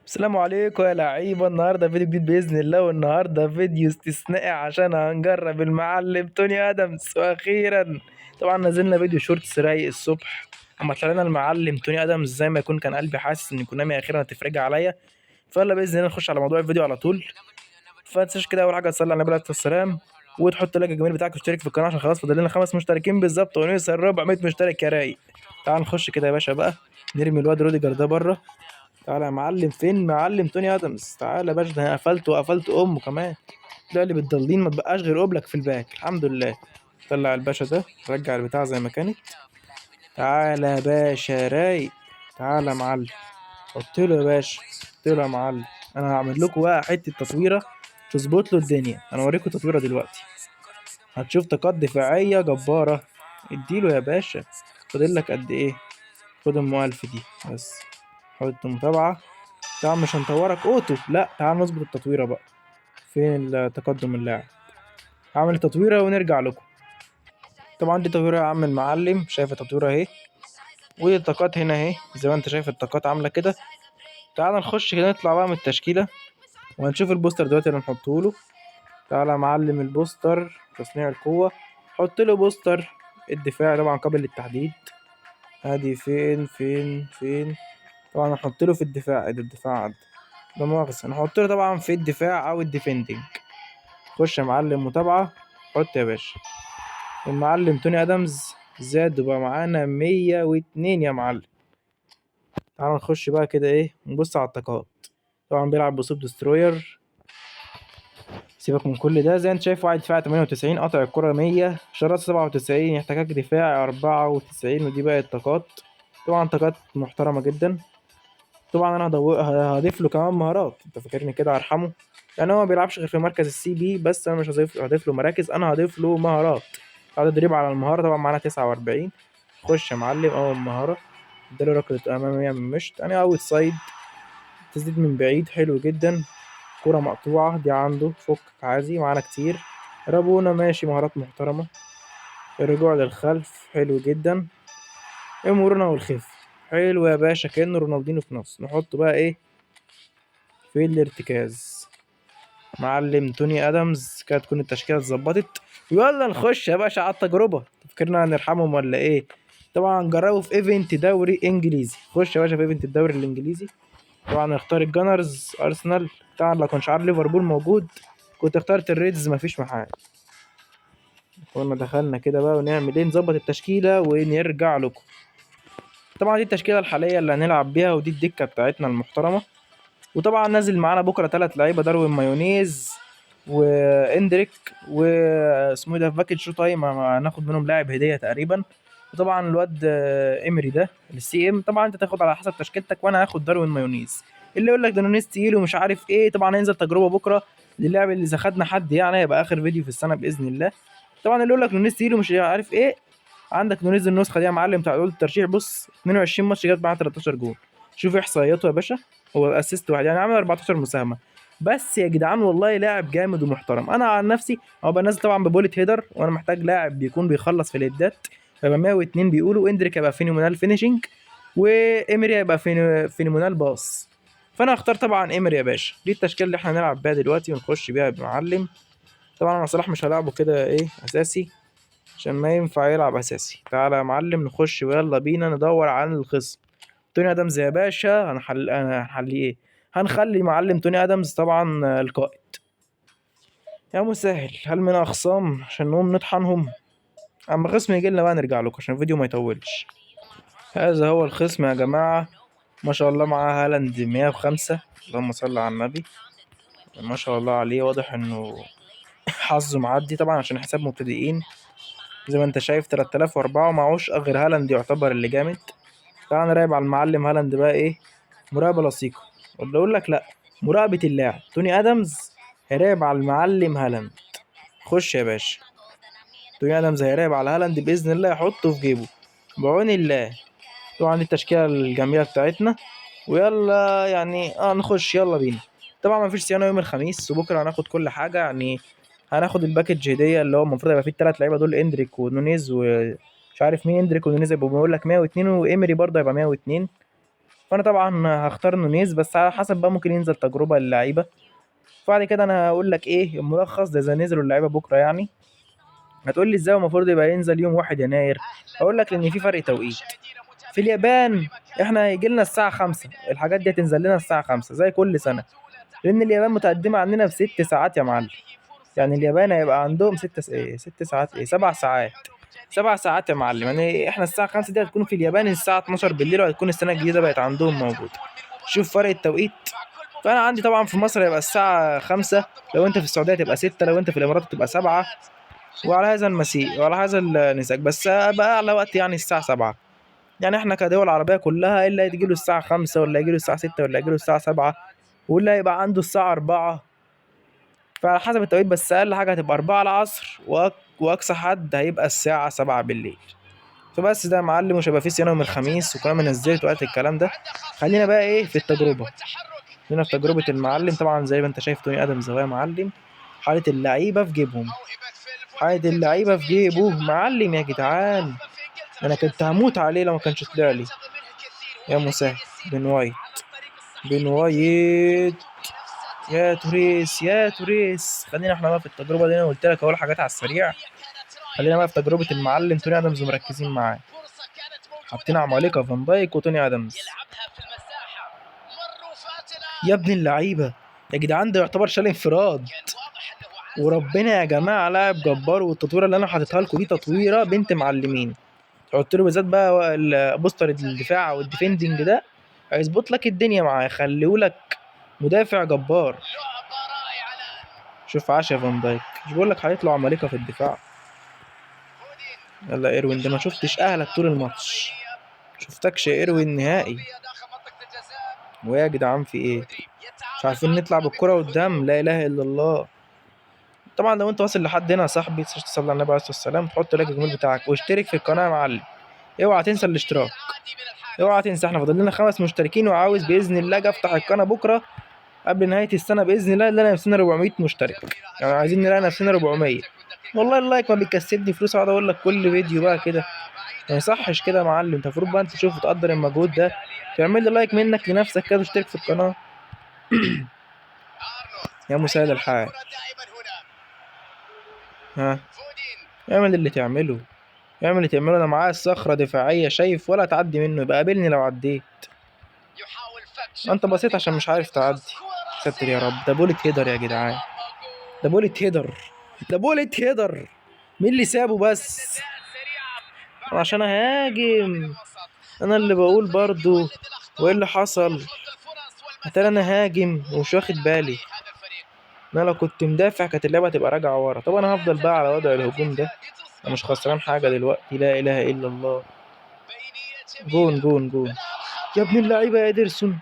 السلام عليكم يا لعيبة. النهاردة فيديو جديد بإذن الله، والنهاردة فيديو استثنائي عشان هنجرب المعلم توني آدمز. وأخيرا طبعا نزلنا فيديو شورتس رايق الصبح أما طلع لنا المعلم توني آدمز، زي ما يكون كان قلبي حاسس إن كونامي أخيرا هتفرجها عليا. فيلا بإذن الله نخش على موضوع الفيديو على طول. فتنساش كده أول حاجة تصلي على النبي عليه الصلاة والسلام، وتحط لايك الجميل بتاعك وتشترك في القناة عشان خلاص فاضل لنا 5 مشتركين بالظبط ونوصل 400 مشترك يا رايق. تعال نخش كده يا باشا بقى، نرمي الواد روديجر ده بره. تعالى يا معلم، فين معلم توني ادمز؟ تعالى يا باشا، ده أنا قفلت وقفلت امه كمان. طلع لي بالضالين، ما تبقاش غير قبلك في الباك. الحمد لله. طلع الباشا ده، رجع البتاع زي ما كانت. تعالى يا باشا رايق. تعالى يا معلم، حط له يا باشا، حط له يا معلم. انا هعمل لكم بقى حته تصويره تظبط له الدنيا. انا اوريكم تصويره دلوقتي، هتشوف طاقات دفاعيه جباره. اديله يا باشا. فاضل لك قد ايه؟ خد ام 1000 دي بس. حط متابعه. طبعا مش هنطورك اوتو، لا تعال نظبط التطويره بقى. فين التقدم اللاعب؟ هعمل تطويره ونرجع لكم. طبعا دي تطويره يا عم المعلم، شايف التطويره اهي، ودي الطاقات هنا اهي زي ما انت شايف الطاقات عامله كده. تعال نخش كده نطلع بقى من التشكيله وهنشوف البوستر دلوقتي اللي نحطه له. تعالى يا معلم، البوستر تصنيع القوه، حط له بوستر الدفاع طبعا قابل للتحديد. ادي فين. طبعا هنحط له في الدفاع، ادي الدفاع عد. لا مؤاخذة، هنحط له طبعا في الدفاع او الديفندنج. خش يا معلم متابعة، حط يا باشا. المعلم توني ادمز زاد وبقى معانا 102 يا معلم. تعال نخش بقى كده ايه، نبص على الطاقات. طبعا بيلعب بصوب دستروير. سيبك من كل ده، زي انت شايف واحد دفاع 98، قطع الكرة 100، شراط 97، احتكاك دفاعي 94، ودي بقى الطاقات. طبعا طاقات محترمة جدا. طبعا انا هضيف له كمان مهارات. انت فاكرني كده هرحمه؟ يعني هو ما بيلعبش غير في مركز السي بي بس، انا مش هضيف له مراكز، انا هضيف له مهارات. هقعد تدريب على المهارة. طبعا معانا 49. خش يا معلم اول مهارة، اداله ركلة امامية من مشت، يعني اوت سايد، تسديد من بعيد حلو جدا. كرة مقطوعة دي عنده، فك عادي معانا كتير. رابونا ماشي، مهارات محترمة. الرجوع للخلف حلو جدا. المرونة والخف حلو يا باشا، كأنه رونالدينو في نص. نحطه بقى ايه في الارتكاز. معلم توني ادمز، كانت تكون التشكيله اتظبطت. يلا نخش يا باشا على التجربه. تفكرنا هنرحمهم ولا ايه؟ طبعا جربوا في ايفنت دوري انجليزي. خش يا باشا في ايفنت الدوري الانجليزي. طبعا نختار الجانرز ارسنال. طبعا لو كان شعار ليفربول موجود كنت اخترت الريدز، مفيش محال. كنا دخلنا كده بقى ونعمل ايه، نظبط التشكيله ونرجع لكم. طبعا دي التشكيله الحاليه اللي هنلعب بيها، ودي الدكه بتاعتنا المحترمه. وطبعا نازل معانا بكره 3 لعيبه، داروين مايونيز واندريك واسمه إيه ده في باكج شو تايم، هناخد منهم لاعب هديه تقريبا. وطبعا الواد امري ده السي ام. طبعا انت تاخد على حسب تشكيلتك، وانا هاخد داروين مايونيز. اللي يقول لك ده نونيز تقيل ومش عارف ايه، طبعا هينزل تجربه بكره للاعب اللي اذا خدنا حد، يعني هيبقى اخر فيديو في السنه باذن الله. طبعا اللي يقول لك نونيز تقيل ومش عارف ايه، عندك نونيز النسخه دي يا معلم بتاع اول الترشيح. بص 22 ماتش جاب معاه 13 جول. شوف احصائياته يا باشا. هو اسيست واحد، يعني عامل 14 مساهمه. بس يا جدعان والله لاعب جامد ومحترم. انا عن نفسي هو بنزل طبعا ببوليت هيدر، وانا محتاج لاعب بيكون بيخلص في الهدات. هيبقى 102 بيقولوا. اندريك هيبقى فينومينال فينيشنج، وامري هيبقى فينومينال باص. فانا هختار طبعا امري يا باشا. دي التشكيله اللي احنا هنلعب بيها دلوقتي ونخش بيها يا معلم. طبعا انا صلاح مش هلعبه كده ايه اساسي، عشان ما ينفع يلعب اساسي. تعالى يا معلم نخش ويلا بينا ندور عن الخصم. توني ادمز يا باشا، هنحليه ايه؟ هنخلي معلم توني ادمز طبعا القائد. يا مسهل، هل من اخصام عشان نقوم نطحنهم؟ اما الخصم يجي لنا بقى نرجع لكم عشان الفيديو ما يطولش. هذا هو الخصم يا جماعة. ما شاء الله معاه هالاند 105، اللهم صل على النبي. ما شاء الله عليه، واضح انه حظه معدي طبعا عشان حساب مبتدئين. زي ما انت شايف 3004 ومعهوش غير هالاند، يعتبر اللي جامد. تعال نراقب على المعلم هالاند بقى ايه، مراقبة لصيقة. ولا اقول لك لا، مراقبة اللاعب توني ادمز هيراقب على المعلم هالاند. خش يا باشا. توني ادمز هيراقب على هالاند باذن الله، يحطه في جيبه بعون الله. طبعا دي التشكيلة الجميلة بتاعتنا. ويلا يعني نخش يلا بينا. طبعا مفيش صيانة يوم الخميس، وبكرة هناخد كل حاجة يعني. هناخد الباكج هدية اللي هو المفروض يبقى فيه ال3 لعيبة دول، اندريك ونونيز ومش عارف مين. اندريك ونونيز يبقوا بيقول لك 102، وإيمري برضه هيبقى 102. فانا طبعا هختار نونيز، بس على حسب بقى ممكن ينزل تجربه للعيبه. بعد كده انا هقول لك ايه الملخص ده اذا نزلوا اللعيبه بكره يعني. هتقول لي ازاي المفروض يبقى ينزل يوم 1 يناير؟ هقول لك لان في فرق توقيت. في اليابان احنا هيجي لنا الساعه 5، الحاجات دي هتنزل لنا الساعه 5 زي كل سنه، لان اليابان متقدمه عننا بست ساعات يا معلم. يعني اليابان هيبقى عندهم ست ساعات، 7 ساعات. 7 ساعات يا معلم. يعني احنا الساعه 5 دي هتكون في اليابان الساعه 12 بالليل، وهتكون السنه الجديده بقت عندهم موجوده. شوف فرق التوقيت. فانا عندي طبعا في مصر هيبقى الساعه 5، لو انت في السعوديه تبقى 6، لو انت في الامارات تبقى 7. وعلى هذا المسيء وعلى هذا النساق، بس بقى على وقت يعني الساعه 7. يعني احنا كدول عربيه كلها الا هتجي له الساعه 5 ولا يجي له الساعه 6 ولا يجي له الساعه 7، واللي هيبقى عنده الساعه 4. فعلى حسب التوقيت، بس اقل حاجه هتبقى 4 العصر، واقصى حد هيبقى الساعه 7 بالليل. فبس ده يا معلم، مش هيبقى فيه صيانه يوم الخميس وكلام نزلت وقت الكلام ده. خلينا بقى ايه في التجربه. هنا في تجربه المعلم طبعا زي ما انت شايف توني ادمز اهو يا معلم، حاله اللعيبه في جيبهم، حاله اللعيبه في جيبه معلم يا جدعان. انا كنت هموت عليه لو ما كانش طلع لي. يا مسهل. بن وايت، بن وايت، يا توريس يا توريس. خلينا احنا بقى في التجربه دي، انا قلت لك اول حاجات على السريع. خلينا بقى في تجربه المعلم توني ادمز ومركزين معاه. حاطين عمالقه فان دايك وتوني ادمز. يا ابن اللعيبه يا جدعان، ده يعتبر شال انفراد. وربنا يا جماعه لاعب جبار، والتطويره اللي انا حاططها لكم دي تطويره بنت معلمين. تحط له بالذات بقى بوستر الدفاع او الديفندنج ده، هيظبط لك الدنيا معاه، يخليهولك مدافع جبار. شوف عاش يا فان دايك، مش بقول لك هيطلع عمالقه في الدفاع. يلا ايروين، ده ما شفتش اهلك طول الماتش، شفتكش يا ايروين نهائي. ويا يا جدعان في ايه؟ مش عارفين نطلع بالكرة قدام؟ لا اله الا الله. طبعا لو انت واصل لحد هنا يا صاحبي، تصلي على النبي عليه الصلاه والسلام، تحط لايك الجميل بتاعك واشترك في القناه يا معلم. اوعى تنسى الاشتراك، اوعى تنسى. احنا فاضل لنا 5 مشتركين، وعاوز باذن الله اجي افتح القناه بكره قبل نهايه السنه باذن الله، اللي انا نفسنا 400 مشترك. يعني عايزين نلاقي نفسنا 400. والله اللايك ما بيكسبني فلوس، اقعد اقول لك كل فيديو بقى كده، ما يصحش كده يا معلم. انت المفروض بقى انت تشوف وتقدر المجهود ده، تعمل لي لايك منك لنفسك كده واشترك في القناه. يا مسهل الحال. ها، اعمل اللي تعمله، اعمل اللي تعمله. انا معايا الصخره دفاعيه شايف، ولا تعدي منه، يبقى قابلني لو عديت. انت بسيط عشان مش عارف تعدي. ستر يا رب. ده بولت هيدر يا جدعان، ده بولت هيدر، ده بولت هيدر. مين اللي سابه بس؟ عشان اهاجم. انا اللي بقول برضو. وايه اللي حصل؟ اتاري انا هاجم ومش واخد بالي. انا لو كنت مدافع كانت اللعبه هتبقى راجعه ورا. طب انا هفضل بقى على وضع الهجوم ده، انا مش خسران حاجه دلوقتي. لا اله الا الله. جون جون جون. يا ابن اللعيبه يا ادرسون،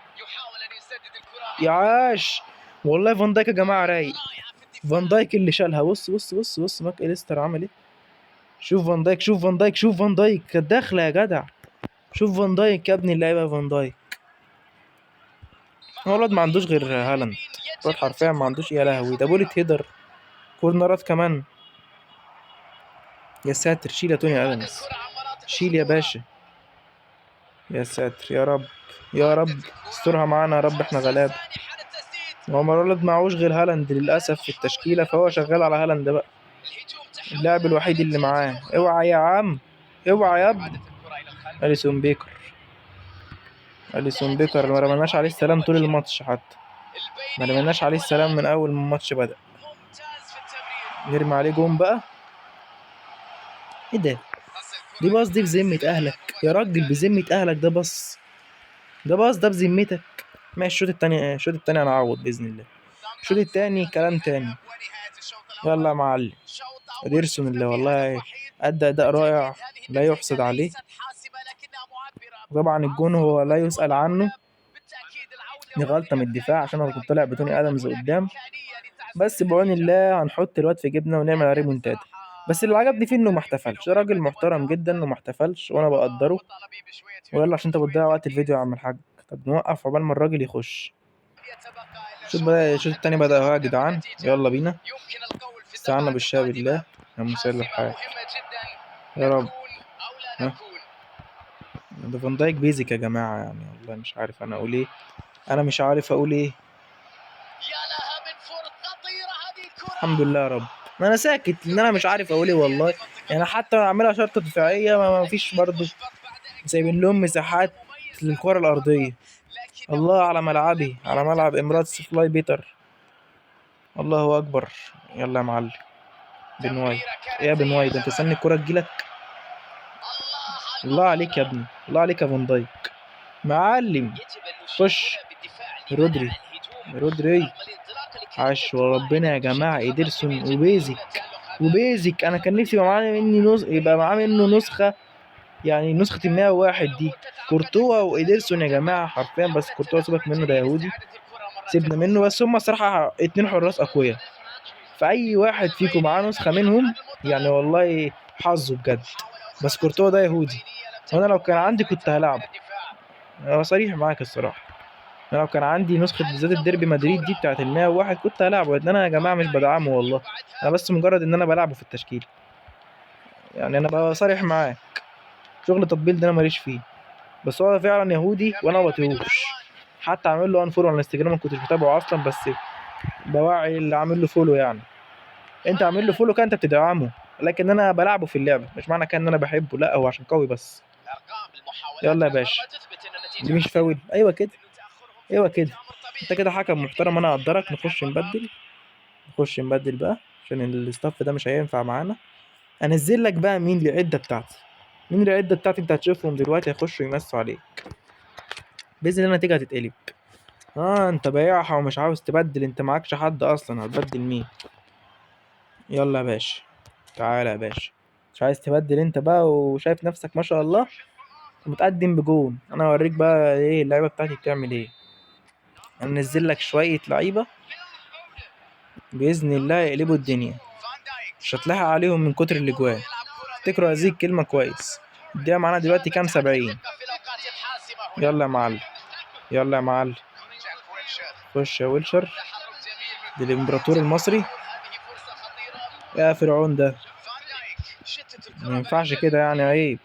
يا عاش. والله فان دايك يا جماعه رايق. فان دايك اللي شالها. بص بص بص بص ماك اليستر عمل ايه. شوف فان دايك، شوف فان دايك، شوف فان دايك، كانت داخله يا جدع. شوف فان دايك يا ابن اللعيبه، فان دايك. هو الواد ما عندوش غير هالاند، الواد حرفيا ما عندوش. يا لهوي، ده بولت هيدر. كورنرات كمان. يا ساتر، شيل يا توني ادمز، شيل يا باشا. يا ساتر يا رب، يا رب استرها معانا يا رب، احنا غلاب. هو الولد معهوش غير هالاند للاسف في التشكيله، فهو شغال على هالاند بقى، اللاعب الوحيد اللي معاه. اوعى يا عم، اوعى يا ابني. اليسون بيكر، اليسون بيكر ما رمناش عليه السلام طول الماتش، حتى ما رمناش عليه السلام من اول ما الماتش بدأ. نرمي عليه جون بقى. ايه ده؟ دي باص دي بذمة اهلك يا راجل، بذمة اهلك ده باص، ده باص ده بذمتك. ماشي الشوط التاني، الشوط التاني هنعوض باذن الله. الشوط التاني كلام تاني. يلا يا معلم. اديرسون اللي والله ادى اداء رائع لا يحسد عليه. طبعا الجون هو لا يسأل عنه، دي غلطة من الدفاع عشان هو كنت طالع بتوني ادمز قدام. بس بعون الله هنحط الواد في جبنه ونعمل عليه مونتادا. بس اللي عجبني فيه انه ما احتفلش، راجل محترم جدا وما احتفلش، وانا بقدره. ويلا عشان انت بتضيع وقت الفيديو يا عم الحاج، طب نوقف عقبال ما الراجل يخش. الشوط التاني بدأ اهو يا جدعان، يلا بينا. استعنا بالشاي بالله. يا مسهل الحال. يا رب. ها. ده فان دايك بيزك يا جماعة، يعني والله مش عارف أنا أقول إيه، أنا مش عارف أقول إيه. الحمد لله يا رب. أنا ساكت لأن أنا مش عارف أقول إيه والله، يعني حتى لو أعملها شرطة دفاعية ما فيش برضه، سايبين لهم مساحات للكرة الأرضية. الله على ملعبي، على ملعب إماراتس فلاي بيتر، الله أكبر. يلا يا معلم بن وايت. إيه يا بن وايت، أنت استني الكرة تجيلك. الله عليك يا ابني، الله عليك يا فان دايك معلم. خش رودري، رودري عاش وربنا يا جماعة. إيدرسون وبيزك، وبيزك أنا كان نفسي يبقى معانا يبقى معاه منه نسخة، يعني نسخة ال101 دي. كورتوا وإيدرسون يا جماعة حرفيا، بس كورتوا سيبك منه ده يهودي، سيبنا منه. بس هما الصراحة 2 حراس أقوياء، فأي واحد فيكم معاه نسخة منهم يعني والله حظه بجد. بس كورتوا ده يهودي، وأنا لو كان عندي كنت هلعبه، أنا صريح معاك الصراحة. أنا لو كان عندي نسخة بالذات الديربي مدريد دي بتاعت ال101 كنت هلعبه، لأن أنا يا جماعة مش بدعمه والله، أنا بس مجرد إن أنا بلعبه في التشكيل، يعني أنا بقى صريح معاك. شغل تطبيل ده أنا ماليش فيه، بس هو فعلا يهودي وأنا مبطيقوش. حتى عامل له انفولو على الانستجرام، ما كنتش بتابعه أصلا، بس بوعي اللي عامل له فولو يعني. أنت عامل له فولو كان أنت بتدعمه، لكن أنا بلعبه في اللعبة، مش معنى كده إن أنا بحبه، لأ هو عشان قوي بس. يلا يا باشا، دي مش فاول. أيوه كده، ايوه كده، انت كده حكم محترم، انا اقدرك. نخش نبدل، نخش نبدل بقى عشان الاستاف ده مش هينفع معانا. انزل لك بقى مين العده بتاعتي، مين العده بتاعتي انت هتشوفهم دلوقتي، هيخشوا يمسوا عليك باذن الله. النتيجه هتتقلب. انت بايعها ومش عاوز تبدل، انت معكش حد اصلا، هتبدل مين؟ يلا يا باشا، تعالى يا باشا. مش عايز تبدل انت بقى وشايف نفسك ما شاء الله متقدم بجون، انا اوريك بقى ايه اللعيبه بتاعتي بتعمل ايه. هنزل لك شويه لعيبه باذن الله يقلبوا الدنيا، مش هتلاحق عليهم من كتر الاجوان. افتكروا هذه الكلمه كويس. الدقيقه معانا دلوقتي كام؟ 70. يلا يا معلم، يلا يا معلم، خش يا ويلشر، دي الامبراطور المصري. يا فرعون ده، ما ينفعش كده يعني، عيب.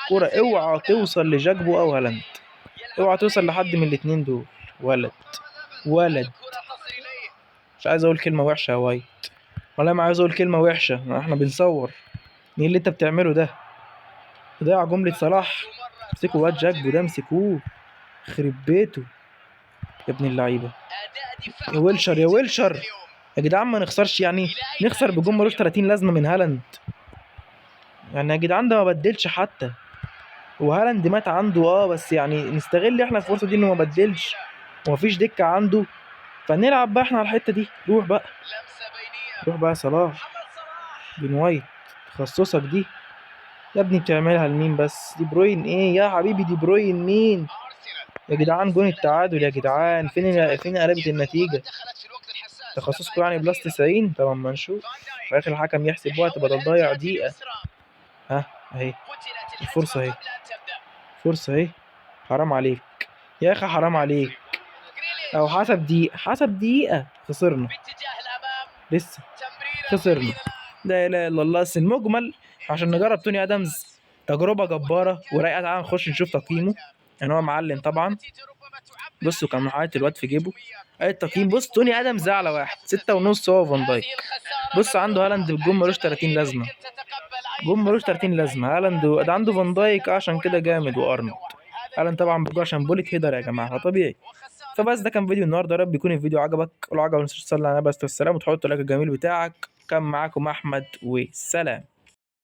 كرة اوعى توصل لجاكبو او هالاند، اوعى توصل لحد من الاتنين دول. ولد، ولد. مش عايز اقول كلمه وحشه يا وايت، والله ما عايز اقول كلمه وحشه، احنا بنصور. مين اللي انت بتعمله ده؟ ضيع جمله صلاح. امسكوا واد جاكبو ده، امسكوه خرب بيته يا ابن اللعيبه. يا ويلشر، يا ويلشر، يا جدعان ما نخسرش يعني، نخسر بجون ملوش 30 لازمه من هالاند. يعني يا جدعان ده ما بدلش حتى، وهالاند مات عنده بس يعني نستغل احنا الفرصه دي انه ما بدلش ومفيش دكه عنده، فنلعب بقى احنا على الحته دي. روح بقى، روح بقى يا صلاح. بن وايت، تخصصك دي يا ابني بتعملها لمين بس؟ دي بروين ايه يا حبيبي، دي بروين مين يا جدعان؟ جون التعادل يا جدعان، فين قلبت النتيجه؟ تخصصكم يعني بلس 90. طب اما نشوف في اخر الحكم يحسب وقت بدل ضايع دقيقه. ها اهي الفرصه اهي، فرصه اهي. حرام عليك يا اخي، حرام عليك. او حسب دقيقه، حسب دقيقه. خسرنا لسه، خسرنا. لا اله الا الله. بس المجمل عشان نجرب توني ادمز تجربه جباره ورايقه. تعالى نخش نشوف تقييمه، يعني هو معلم طبعا. بصوا كان حاطط الواد في جيبه. اي التقييم، بص توني ادمز اعلى واحد 6.5 هو فان دايك. بص عنده هالاند الجون ملوش 30 لازمه، جون ملوش 30 لازمه. هالاند ده عنده فان دايك عشان كده جامد، وارنولد. هالاند طبعا بيجوا عشان بوليت هيدر يا جماعه، فطبيعي. فبس ده كان فيديو النهارده، يا رب يكون الفيديو عجبك. لو عجبك ما تنساش تصلي على النبي عليه الصلاه والسلام وتحط اللايك الجميل بتاعك. كان معاكم احمد، وسلام.